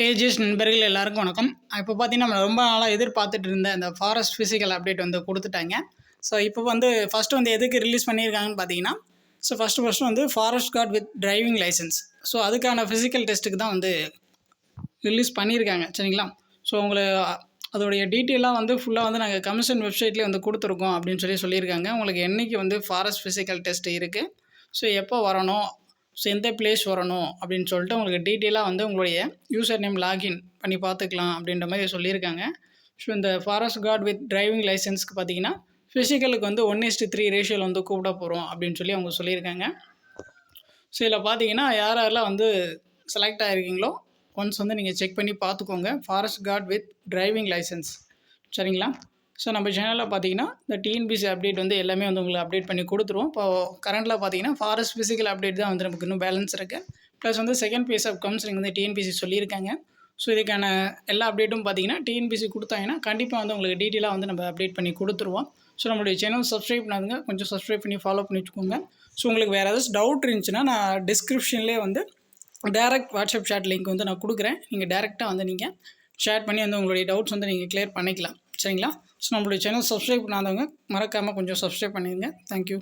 AGS நண்பர்கள் எல்லாருக்கும் வணக்கம். இப்போ பார்த்தீங்கன்னா, நம்ம ரொம்ப நாளாக எதிர்பார்த்துட்டு இருந்த இந்த ஃபாரஸ்ட் ஃபிசிக்கல் அப்டேட் வந்து குடுத்துட்டாங்க. ஸோ இப்போ வந்து ஃபஸ்ட்டு வந்து எதுக்கு ரிலீஸ் பண்ணியிருக்காங்கன்னு பார்த்தீங்கன்னா, ஸோ ஃபஸ்ட்டு வந்து forest guard with driving license. So அதுக்கான ஃபிசிக்கல் டெஸ்ட்டுக்கு தான் வந்து ரிலீஸ் பண்ணியிருக்காங்க. சரிங்களா? ஸோ அதோடைய டீட்டெயிலாக வந்து ஃபுல்லாக வந்து நாங்கள் கமிஷன் வெப்சைட்லேயே வந்து கொடுத்துருக்கோம் அப்படின்னு சொல்லியிருக்காங்க. உங்களுக்கு என்றைக்கு வந்து ஃபாரஸ்ட் ஃபிசிக்கல் டெஸ்ட் இருக்குது, ஸோ எப்போ வரணும், ஸோ எந்த பிளேஸ் வரணும் அப்படின்னு சொல்லிட்டு உங்களுக்கு டீட்டெயிலாக வந்து உங்களுடைய யூசர் நேம் லாகின் பண்ணி பார்த்துக்கலாம் அப்படின்ற மாதிரி சொல்லியிருக்காங்க. ஸோ இந்த ஃபாரஸ்ட் கார்ட் வித் டிரைவிங் லைசன்ஸ்க்கு பார்த்தீங்கன்னா, ஃபிசிக்கலுக்கு வந்து 1:3 ரேஷியோவில் வந்து கூப்பிட போகிறோம் அப்படின்னு சொல்லி அவங்க சொல்லியிருக்காங்க. ஸோ இதில் பார்த்தீங்கன்னா, யாரெல்லாம் வந்து செலக்ட் ஆகிருக்கீங்களோ ஒன்ஸ் வந்து நீங்கள் செக் பண்ணி பார்த்துக்கோங்க. Forest guard with driving license. சரிங்களா? ஸோ நம்ம சேனலில் பார்த்தீங்கன்னா, இந்த டிஎன்பிசி அப்டேட் வந்து எல்லாமே வந்து உங்களுக்கு அப்டேட் பண்ணி கொடுத்துருவோம். இப்போ கரண்ட்டில் பார்த்தீங்கன்னா, ஃபாரஸ்ட் ஃபிசிக்கல் அப்டேட் தான் வந்து நமக்கு இன்னும் பேலன்ஸ் இருக்குது. ப்ளஸ் வந்து செகண்ட் பேஸ் ஆஃப் கவுன்சிலிங் வந்து டிஎன்பிசி சொல்லியிருக்காங்க. ஸோ இதுக்கான எல்லா அப்டேட்டும் பார்த்தீங்கன்னா, டிஎன்பிசி கொடுத்தாங்கன்னா கண்டிப்பாக வந்து உங்களுக்கு டீட்டெயிலாக வந்து நம்ம அப்டேட் பண்ணி கொடுத்துருவோம். ஸோ நம்மளுடைய சேனல் சப்ஸ்கிரைப் பண்ணாதுங்க, கொஞ்சம் சப்ஸ்கிரைப் பண்ணி ஃபாலோ பண்ணி வச்சுக்கோங்க. ஸோ உங்களுக்கு வேறு ஏதாச்சும் டவுட் இருந்துச்சுன்னா, நான் டிஸ்கிரிப்ஷன்லேயே வந்து டேரெக்ட் வாட்ஸ்அப் சேட் லிங்க் வந்து நான் கொடுக்குறேன். நீங்கள் டேரெக்டாக வந்து நீங்கள் ஷேர் பண்ணி வந்து உங்களுடைய டவுட்ஸ் வந்து நீங்கள் கிளியர் பண்ணிக்கலாம். சரிங்களா? ஸோ நம்மளுடைய சேனல் சப்ஸ்கிரைப் பண்ணாதவங்க மறக்காமல் கொஞ்சம் சப்ஸ்கிரைப் பண்ணிடுங்க. தேங்க்யூ.